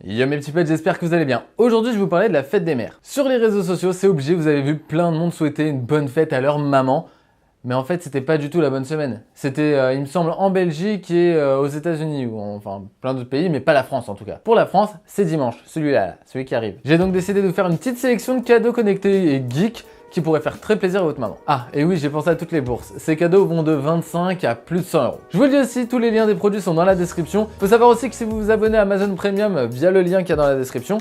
Yo mes petits potes, j'espère que vous allez bien. Aujourd'hui, je vais vous parler de la fête des mères. Sur les réseaux sociaux, c'est obligé, vous avez vu plein de monde souhaiter une bonne fête à leur maman. Mais en fait, c'était pas du tout la bonne semaine. C'était, il me semble, en Belgique et aux États-Unis, ou enfin plein d'autres pays, mais pas la France en tout cas. Pour la France, c'est dimanche, celui-là, celui qui arrive. J'ai donc décidé de vous faire une petite sélection de cadeaux connectés et geeks qui pourraient faire très plaisir à votre maman. Ah, et oui, j'ai pensé à toutes les bourses. Ces cadeaux vont de 25 à plus de 100 euros. Je vous le dis aussi, tous les liens des produits sont dans la description. Faut savoir aussi que si vous vous abonnez à Amazon Premium via le lien qu'il y a dans la description,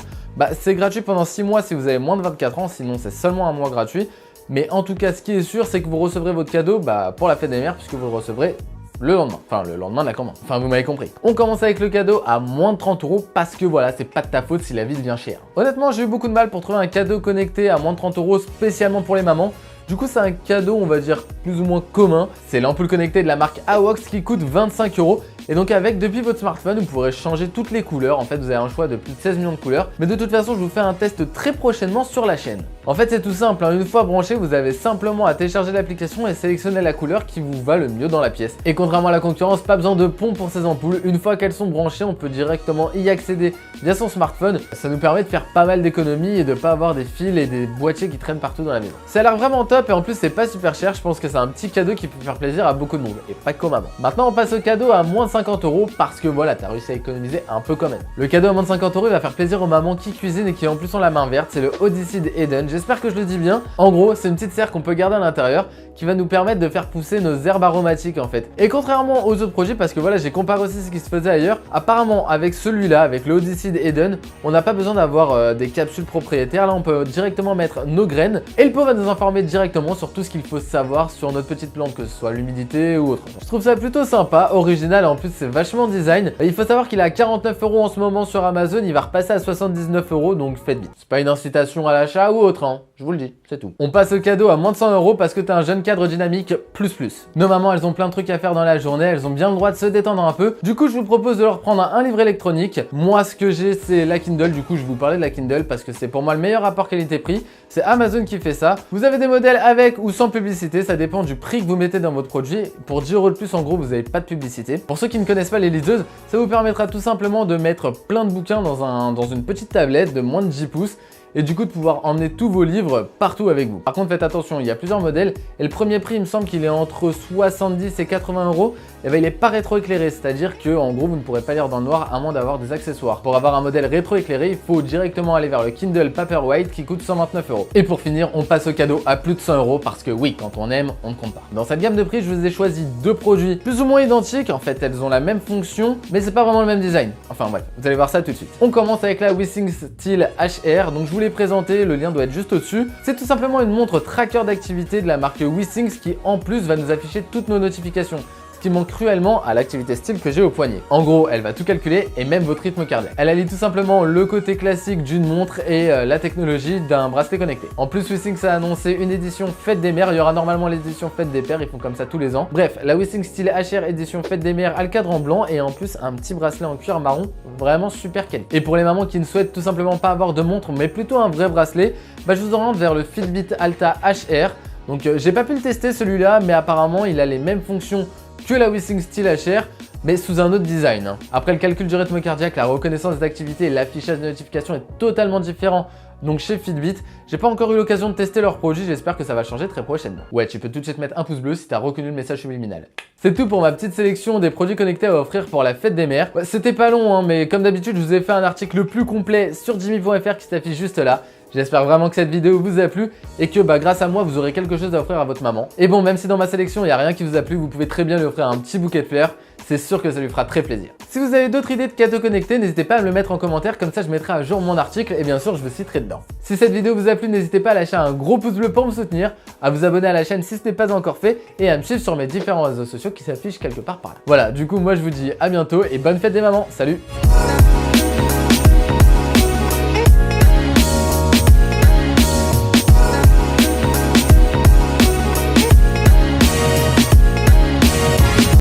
c'est gratuit pendant 6 mois si vous avez moins de 24 ans, sinon c'est seulement un mois gratuit. Mais en tout cas, ce qui est sûr, c'est que vous recevrez votre cadeau pour la fête des mères, puisque vous le recevrez le lendemain. Enfin, le lendemain de la commande. Enfin, vous m'avez compris. On commence avec le cadeau à moins de 30 euros parce que voilà, c'est pas de ta faute si la vie devient chère. Honnêtement, j'ai eu beaucoup de mal pour trouver un cadeau connecté à moins de 30 euros spécialement pour les mamans. Du coup, c'est un cadeau, on va dire, plus ou moins commun. C'est l'ampoule connectée de la marque AWOX qui coûte 25 euros. Et donc avec, depuis votre smartphone, vous pourrez changer toutes les couleurs. En fait, vous avez un choix de plus de 16 millions de couleurs. Mais de toute façon, je vous fais un test très prochainement sur la chaîne. En fait, c'est tout simple, hein. Une fois branché, vous avez simplement à télécharger l'application et sélectionner la couleur qui vous va le mieux dans la pièce. Et contrairement à la concurrence, pas besoin de pont pour ces ampoules. Une fois qu'elles sont branchées, on peut directement y accéder via son smartphone. Ça nous permet de faire pas mal d'économies et de pas avoir des fils et des boîtiers qui traînent partout dans la maison. Ça a l'air vraiment top et en plus, c'est pas super cher. Je pense que c'est un petit cadeau qui peut faire plaisir à beaucoup de monde et pas comme avant. Maintenant, on passe au cadeau à moins de 50 euros parce que voilà, t'as réussi à économiser un peu quand même. Le cadeau à moins de 50 euros, il va faire plaisir aux mamans qui cuisinent et qui en plus ont la main verte. C'est le Odyssey Eden. J'espère que je le dis bien. En gros, c'est une petite serre qu'on peut garder à l'intérieur qui va nous permettre de faire pousser nos herbes aromatiques en fait. Et contrairement aux autres produits, parce que voilà, j'ai comparé aussi ce qui se faisait ailleurs, apparemment avec celui-là, avec le Odyssey Eden, on n'a pas besoin d'avoir des capsules propriétaires. Là, on peut directement mettre nos graines et le pot va nous informer directement sur tout ce qu'il faut savoir sur notre petite plante, que ce soit l'humidité ou autre. Je trouve ça plutôt sympa, original et en plus c'est vachement design. Il faut savoir qu'il est à 49 euros en ce moment sur Amazon, il va repasser à 79 euros, donc faites vite. C'est pas une incitation à l'achat ou autre, hein. Je vous le dis, c'est tout. On passe au cadeau à moins de 100 euros parce que t'es un jeune cadre dynamique plus. Nos mamans, elles ont plein de trucs à faire dans la journée, elles ont bien le droit de se détendre un peu. Du coup, je vous propose de leur prendre un livre électronique. Moi, ce que j'ai, c'est la Kindle. Du coup, je vous parlais de la Kindle parce que c'est pour moi le meilleur rapport qualité-prix. C'est Amazon qui fait ça. Vous avez des modèles avec ou sans publicité, ça dépend du prix que vous mettez dans votre produit. Pour 10 euros de plus, en gros, vous n'avez pas de publicité. Pour ceux qui ne connaissent pas les liseuses, ça vous permettra tout simplement de mettre plein de bouquins dans une petite tablette de moins de 10 pouces. Et du coup de pouvoir emmener tous vos livres partout avec vous. Par contre, faites attention, il y a plusieurs modèles et le premier prix, il me semble qu'il est entre 70 et 80 euros. Et il n'est pas rétroéclairé, c'est-à-dire que en gros, vous ne pourrez pas lire dans le noir à moins d'avoir des accessoires. Pour avoir un modèle rétroéclairé, il faut directement aller vers le Kindle Paperwhite qui coûte 129 euros. Et pour finir, on passe au cadeau à plus de 100 euros parce que oui, quand on aime, on ne compte pas. Dans cette gamme de prix, je vous ai choisi deux produits plus ou moins identiques. En fait, elles ont la même fonction, mais c'est pas vraiment le même design. Enfin bref, vous allez voir ça tout de suite. On commence avec la Withings Steel HR. Donc je vous l'ai présenté, le lien doit être juste au-dessus. C'est tout simplement une montre tracker d'activité de la marque Withings qui en plus va nous afficher toutes nos notifications. Qui manque cruellement à l'activité style que j'ai au poignet. En gros, elle va tout calculer et même votre rythme cardiaque. Elle allie tout simplement le côté classique d'une montre et la technologie d'un bracelet connecté. En plus, Withings a annoncé une édition fête des mères. Il y aura normalement l'édition fête des pères, ils font comme ça tous les ans. Bref, la Withings Steel HR édition fête des mères a le cadre en blanc et en plus un petit bracelet en cuir marron, vraiment super quali. Et pour les mamans qui ne souhaitent tout simplement pas avoir de montre mais plutôt un vrai bracelet, je vous oriente vers le Fitbit Alta HR. Donc j'ai pas pu le tester celui-là, mais apparemment il a les mêmes fonctions que la Withings Steel HR, mais sous un autre design. Après le calcul du rythme cardiaque, la reconnaissance des activités et l'affichage des notifications est totalement différent. Donc chez Fitbit, j'ai pas encore eu l'occasion de tester leurs produits, j'espère que ça va changer très prochainement. Ouais, tu peux tout de suite mettre un pouce bleu si t'as reconnu le message subliminal. C'est tout pour ma petite sélection des produits connectés à offrir pour la fête des mères. C'était pas long, hein, mais comme d'habitude, je vous ai fait un article le plus complet sur Jimmy.fr qui s'affiche juste là. J'espère vraiment que cette vidéo vous a plu et que grâce à moi, vous aurez quelque chose à offrir à votre maman. Et bon, même si dans ma sélection, il n'y a rien qui vous a plu, vous pouvez très bien lui offrir un petit bouquet de fleurs. C'est sûr que ça lui fera très plaisir. Si vous avez d'autres idées de cadeaux connectés, n'hésitez pas à me le mettre en commentaire, comme ça je mettrai à jour mon article et bien sûr je vous citerai dedans. Si cette vidéo vous a plu, n'hésitez pas à lâcher un gros pouce bleu pour me soutenir, à vous abonner à la chaîne si ce n'est pas encore fait et à me suivre sur mes différents réseaux sociaux qui s'affichent quelque part par là. Voilà, du coup moi je vous dis à bientôt et bonne fête des mamans, salut!